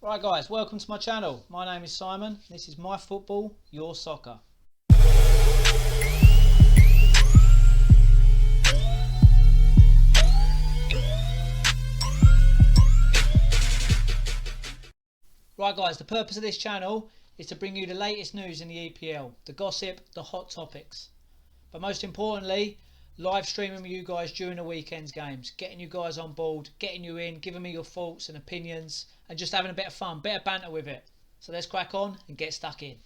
Right guys, welcome to my channel. My name is Simon. This is my football, your soccer. Right guys, the purpose of this channel is to bring you the latest news in the EPL, the gossip, the hot topics. But most importantly, live streaming with you guys during the weekend's games, getting you guys on board, getting you in, giving me your thoughts and opinions, and just having a bit of fun, bit of banter with it. So let's crack on and get stuck in.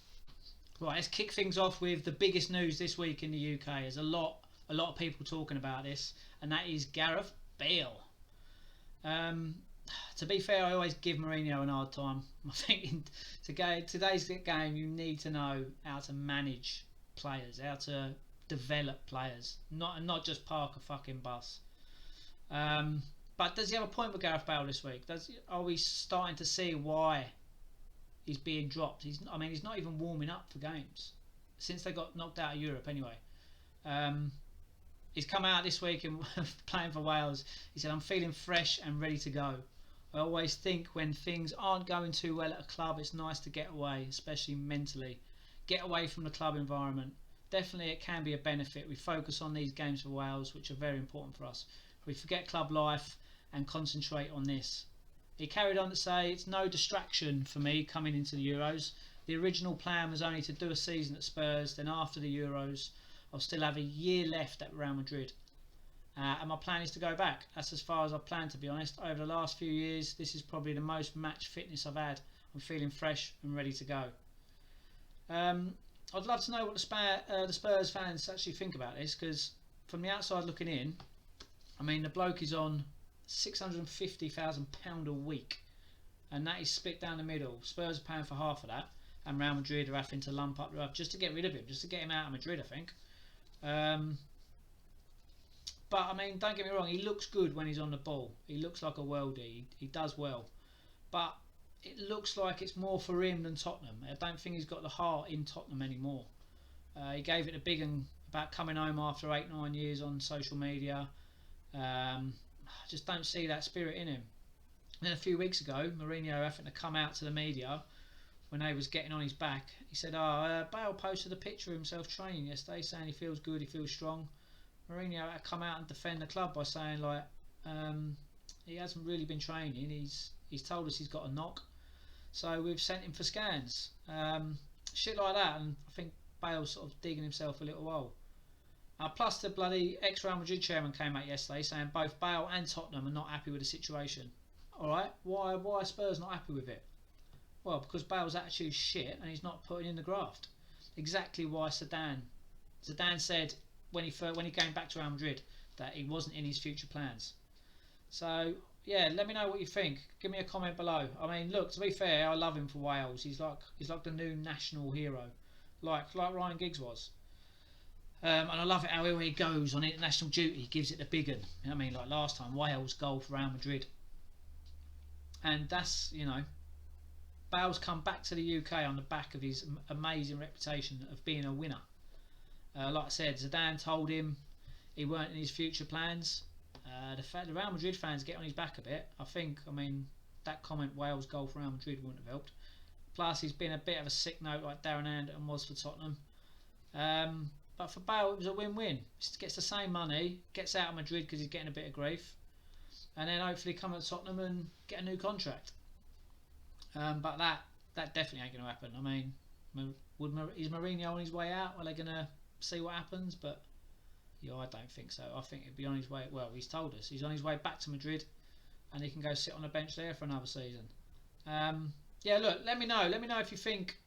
Right, let's kick things off with the biggest news this week in the UK. There's a lot of people talking about this, and that is Gareth Bale. To be fair, I always give Mourinho an hard time. I think in today's game, you need to know how to manage players, how to develop players, not just park a fucking bus. But does he have a point with Gareth Bale this week? Are we starting to see why he's being dropped? He's not even warming up for games since they got knocked out of Europe. Anyway, he's come out this week and playing for Wales. He said, "I'm feeling fresh and ready to go. I always think when things aren't going too well at a club, it's nice to get away, especially mentally. Get away from the club environment. Definitely it can be a benefit. We focus on these games for Wales, which are very important for us. We forget club life and concentrate on this." He carried on to say, "It's no distraction for me coming into the Euros. The original plan was only to do a season at Spurs, then after the Euros, I'll still have a year left at Real Madrid. And my plan is to go back. That's as far as I plan, to be honest. Over the last few years, this is probably the most match fitness I've had. I'm feeling fresh and ready to go." I'd love to know what the Spurs fans actually think about this, because from the outside looking in, the bloke is on £650,000 a week, and that is split down the middle. Spurs are paying for half of that, and Real Madrid are having to lump up just to get rid of him, just to get him out of Madrid, I think. But don't get me wrong, he looks good when he's on the ball. He looks like a worldie. He does well, but it looks like it's more for him than Tottenham. I don't think he's got the heart in Tottenham anymore. He gave it a big one about coming home after 8-9 years on social media. I just don't see that spirit in him. And then a few weeks ago, Mourinho having to come out to the media when they was getting on his back. He said, Bale posted a picture of himself training yesterday saying he feels good, he feels strong. Mourinho had to come out and defend the club by saying he hasn't really been training. He's told us he's got a knock, so we've sent him for scans. Shit like that, and I think Bale's sort of digging himself a little hole. Plus the bloody ex-Real Madrid chairman came out yesterday saying both Bale and Tottenham are not happy with the situation. Alright, why are Spurs not happy with it? Well, because Bale's attitude's shit and he's not putting in the graft. Exactly why Zidane said when he came back to Real Madrid that he wasn't in his future plans. So yeah, let me know what you think. Give me a comment below. Look, to be fair, I love him for Wales. He's like the new national hero, like Ryan Giggs was. And I love it how he goes on international duty, he gives it the big one. You know what I mean? Like last time, Wales goal for Real Madrid. And that's, Bale's come back to the UK on the back of his amazing reputation of being a winner. Like I said, Zidane told him he weren't in his future plans. The Real Madrid fans get on his back a bit. I think, that comment, Wales goal for Real Madrid, wouldn't have helped. Plus, he's been a bit of a sick note like Darren Anderton was for Tottenham. But for Bale, it was a win-win. He gets the same money, gets out of Madrid because he's getting a bit of grief, and then hopefully come to Tottenham and get a new contract. But that definitely ain't going to happen. Is Mourinho on his way out? Are they going to see what happens? But yeah, I don't think so. I think he'd be on his way. Well, he's told us he's on his way back to Madrid, and he can go sit on the bench there for another season. Yeah, look, let me know if you think,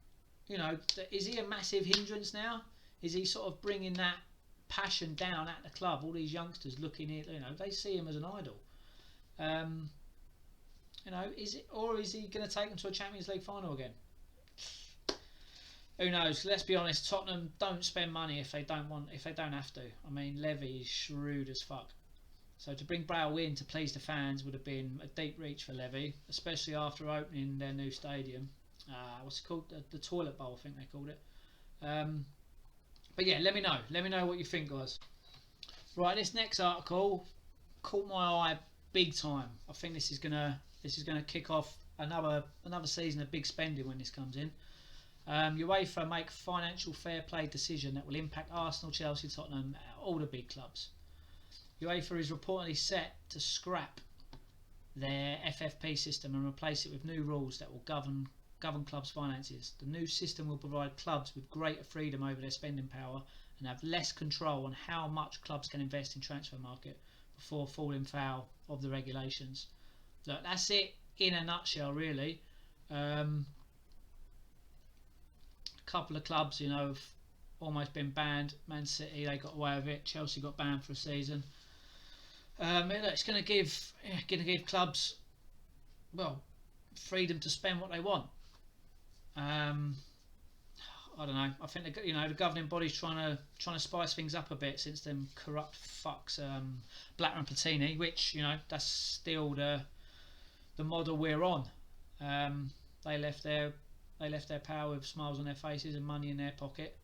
is he a massive hindrance now? Is he sort of bringing that passion down at the club? All these youngsters looking at, they see him as an idol. Is he going to take them to a Champions League final again? Who knows? Let's be honest. Tottenham don't spend money if they don't have to. Levy is shrewd as fuck. So to bring Bale in to please the fans would have been a deep reach for Levy, especially after opening their new stadium. What's it called? The Toilet Bowl, I think they called it. But yeah, let me know what you think, guys. Right, this next article caught my eye big time. I think this is gonna kick off another season of big spending when this comes in. UEFA make financial fair play decision that will impact Arsenal, Chelsea, Tottenham, all the big clubs. UEFA is reportedly set to scrap their FFP system and replace it with new rules that will govern clubs' finances. The new system will provide clubs with greater freedom over their spending power and have less control on how much clubs can invest in transfer market before falling foul of the regulations. Look, that's it in a nutshell, really. A couple of clubs, have almost been banned. Man City, they got away with it. Chelsea got banned for a season. It's going to give clubs, freedom to spend what they want. I don't know. I think the governing body's trying to spice things up a bit since them corrupt fucks, Blatter and Platini, which that's still the model we're on. They left their power with smiles on their faces and money in their pocket.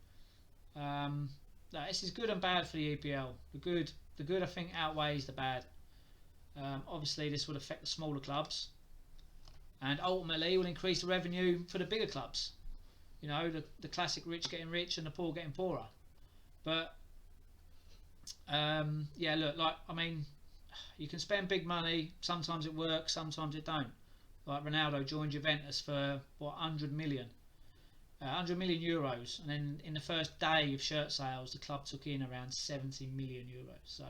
This is good and bad for the EPL. The good I think outweighs the bad. Obviously, this would affect the smaller clubs, and ultimately will increase the revenue for the bigger clubs. The classic rich getting rich and the poor getting poorer. But you can spend big money. Sometimes it works, sometimes it don't. Like Ronaldo joined Juventus for 100 million euros, and then in the first day of shirt sales, the club took in around 70 million euros. So,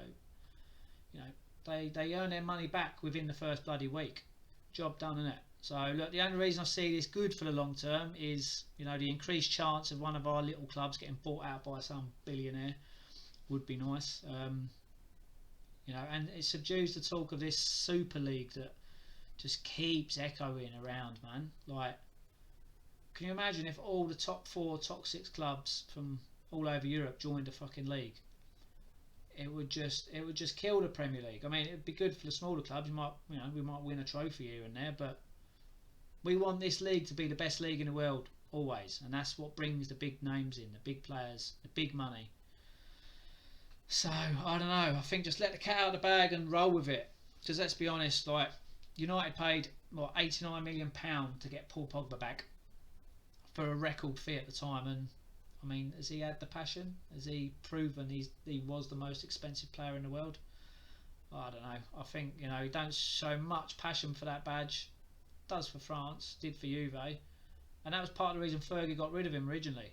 they earn their money back within the first bloody week. Job done, innit? So look, the only reason I see this good for the long term is the increased chance of one of our little clubs getting bought out by some billionaire would be nice. And it subdues the talk of this Super League that just keeps echoing around, man. Like, can you imagine if all the top 4, top 6 clubs from all over Europe joined the fucking league? It would just kill the Premier League. I mean, it'd be good for the smaller clubs. We might win a trophy here and there, but we want this league to be the best league in the world always, and that's what brings the big names in, the big players, the big money. So I don't know. I think just let the cat out of the bag and roll with it. Because let's be honest, like United paid £89 million to get Paul Pogba back for a record fee at the time, and I mean, has he had the passion? Has he proven he was the most expensive player in the world? I don't know. I think he don't show much passion for that badge. Does for France, did for Juve, and that was part of the reason Fergie got rid of him originally.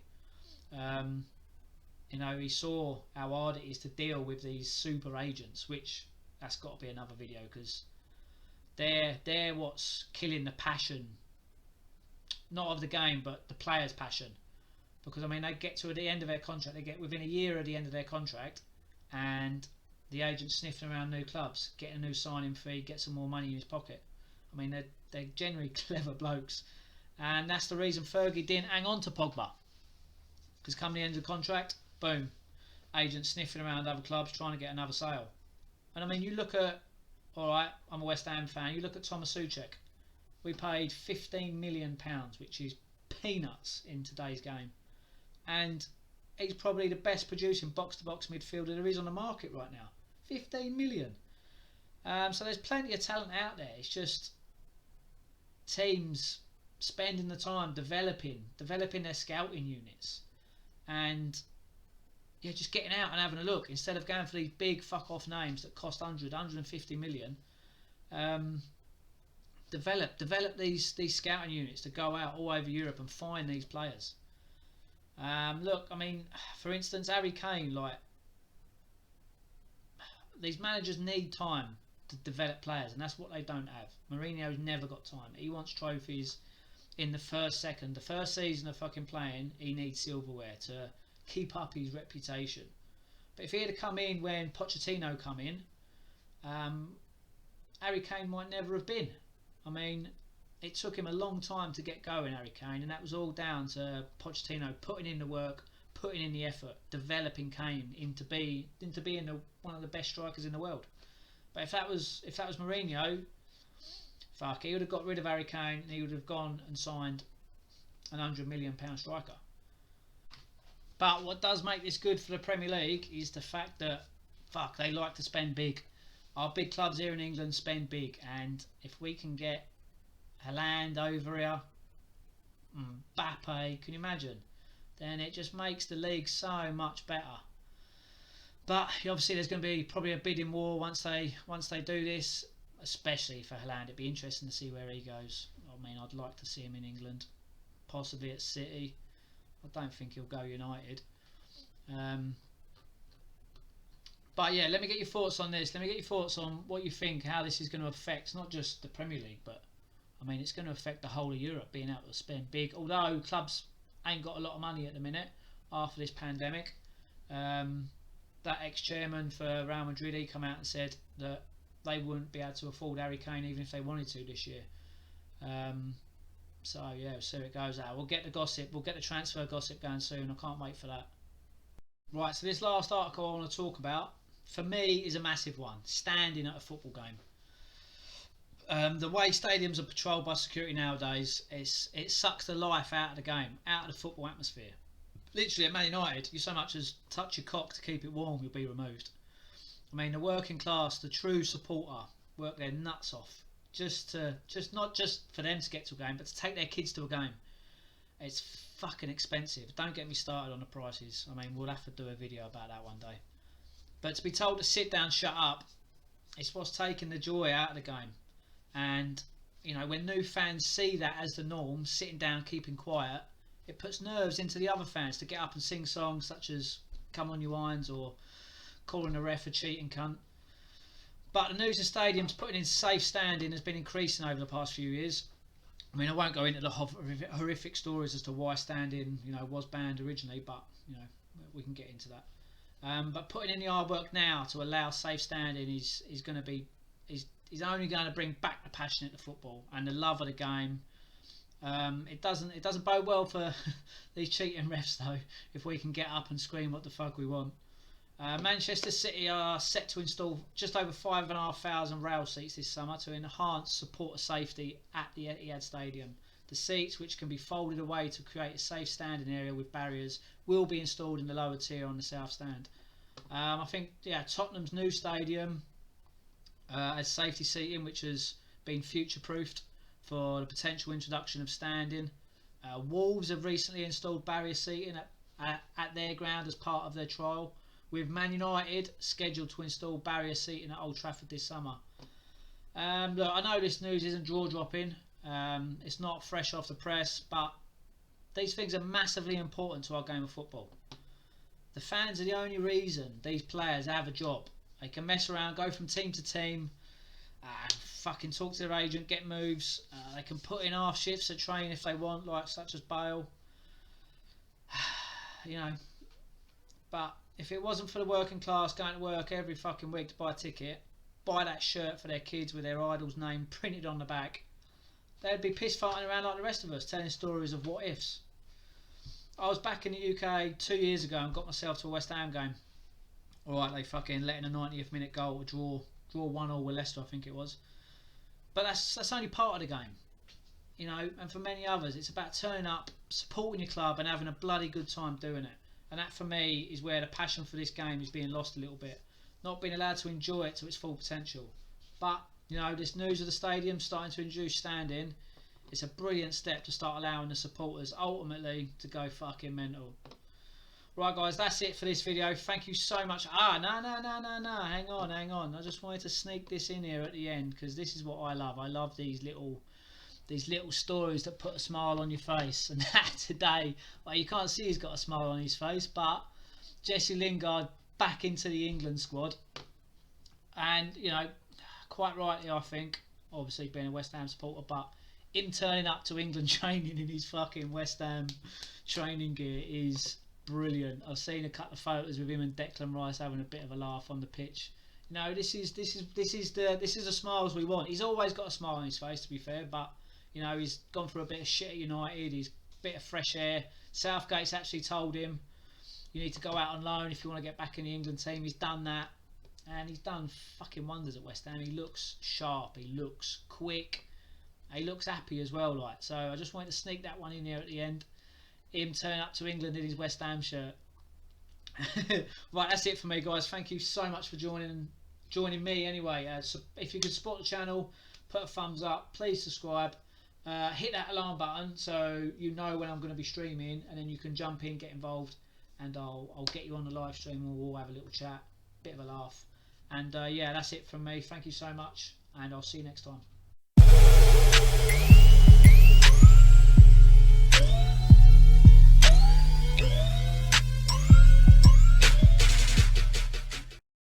He saw how hard it is to deal with these super agents, which that's got to be another video, because they're what's killing the passion, not of the game, but the players' passion. Because they get to the end of their contract, they get within a year of the end of their contract, and the agent's sniffing around new clubs, getting a new signing fee, get some more money in his pocket. They're generally clever blokes, and that's the reason Fergie didn't hang on to Pogba. Because come the end of the contract, boom, agent sniffing around other clubs trying to get another sale. And you look at, alright, I'm a West Ham fan, you look at Thomas Souček. We paid £15 million, which is peanuts in today's game, and he's probably the best producing box-to-box midfielder there is on the market right now. 15 million. So there's plenty of talent out there. It's just teams spending the time developing their scouting units, and just getting out and having a look instead of going for these big fuck off names that cost 150 million. Develop these scouting units to go out all over Europe and find these players. Look, for instance, Harry Kane, these managers need time to develop players, and that's what they don't have. Mourinho's never got time. He wants trophies in the first season of fucking playing. He needs silverware to keep up his reputation. But if he had come in when Pochettino come in, Harry Kane might never have been. It took him a long time to get going, Harry Kane, and that was all down to Pochettino putting in the work, putting in the effort, developing Kane into being one of the best strikers in the world. But if that was Mourinho, he would have got rid of Harry Kane and he would have gone and signed an £100 million striker. But what does make this good for the Premier League is the fact that they like to spend big. Our big clubs here in England spend big, and if we can get Haaland over here, Mbappe, can you imagine? Then it just makes the league so much better. But obviously there's going to be probably a bidding war once they do this, especially for Haaland. It'd be interesting to see where he goes. I mean, I'd like to see him in England, possibly at City. I don't think he'll go United. But yeah, let me get your thoughts on this. Let me get your thoughts on what you think, how this is going to affect not just the Premier League, but I mean, it's going to affect the whole of Europe being able to spend big. Although clubs ain't got a lot of money at the minute after this pandemic. That ex-chairman for Real Madrid, he come out and said that they wouldn't be able to afford Harry Kane even if they wanted to this year. So yeah, we'll see how it goes out. We'll get the gossip, we'll get the transfer gossip going soon. I can't wait for that. Right, so this last article I want to talk about, for me, is a massive one. Standing at a football game. The way stadiums are patrolled by security nowadays, it sucks the life out of the game, out of the football atmosphere. Literally at Man United, you so much as touch your cock to keep it warm, you'll be removed. I mean, the working class, the true supporter, work their nuts off not just for them to get to a game, but to take their kids to a game. It's fucking expensive. Don't get me started on the prices. I mean, we'll have to do a video about that one day. But to be told to sit down, shut up, it's what's taking the joy out of the game. And you know, when new fans see that as the norm, sitting down, keeping quiet, it puts nerves into the other fans to get up and sing songs such as "Come on, you irons" or calling the ref a cheating cunt. But the news of stadiums putting in safe standing has been increasing over the past few years. I mean, I won't go into the horrific stories as to why standing, was banned originally, but we can get into that. But putting in the hard work now to allow safe standing is only going to bring back the passion at the football and the love of the game. It doesn't bode well for these cheating refs though, if we can get up and scream what the fuck we want. Manchester City are set to install just over 5,500 rail seats this summer to enhance supporter safety at the Etihad Stadium. The seats, which can be folded away to create a safe standing area with barriers, will be installed in the lower tier on the south stand. I think Tottenham's new stadium has safety seating, which has been future-proofed for the potential introduction of standing. Wolves have recently installed barrier seating at their ground as part of their trial, with Man United scheduled to install barrier seating at Old Trafford this summer. Look, I know this news isn't jaw-dropping, it's not fresh off the press, but these things are massively important to our game of football. The fans are the only reason these players have a job. They can mess around, go from team to team, fucking talk to their agent, get moves. They can put in half shifts at training if they want, such as Bale. But if it wasn't for the working class going to work every fucking week to buy a ticket, buy that shirt for their kids with their idol's name printed on the back, they'd be piss farting around like the rest of us, telling stories of what ifs. I was back in the UK 2 years ago and got myself to a West Ham game. Alright, they fucking let in a 90th minute goal to draw 1-1 with Leicester, I think it was. But that's only part of the game. And for many others, it's about turning up, supporting your club and having a bloody good time doing it. And that for me is where the passion for this game is being lost a little bit. Not being allowed to enjoy it to its full potential. But, this news of the stadium starting to introduce standing, it's a brilliant step to start allowing the supporters ultimately to go fucking mental. Right guys, that's it for this video. Thank you so much. No, hang on. I just wanted to sneak this in here at the end because this is what I love. I love these little stories that put a smile on your face. And that today, you can't see he's got a smile on his face, but Jesse Lingard back into the England squad. And, quite rightly I think, obviously being a West Ham supporter, but him turning up to England training in his fucking West Ham training gear is brilliant. I've seen a couple of photos with him and Declan Rice having a bit of a laugh on the pitch. This is the smiles we want. He's always got a smile on his face, to be fair, but he's gone through a bit of shit at United. He's a bit of fresh air. Southgate's actually told him you need to go out on loan if you want to get back in the England team. He's done that, and he's done fucking wonders at West Ham. He looks sharp. He looks quick. He looks happy as well. So I just wanted to sneak that one in here at the end. Him turn up to England in his West Ham shirt. Right, that's it for me, guys. Thank you so much for joining me anyway. So if you could support the channel, put a thumbs up, please subscribe. hit that alarm button so you know when I'm going to be streaming, and then you can jump in, get involved, and I'll get you on the live stream, and we'll have a little chat, bit of a laugh. And yeah, that's it from me. Thank you so much, and I'll see you next time.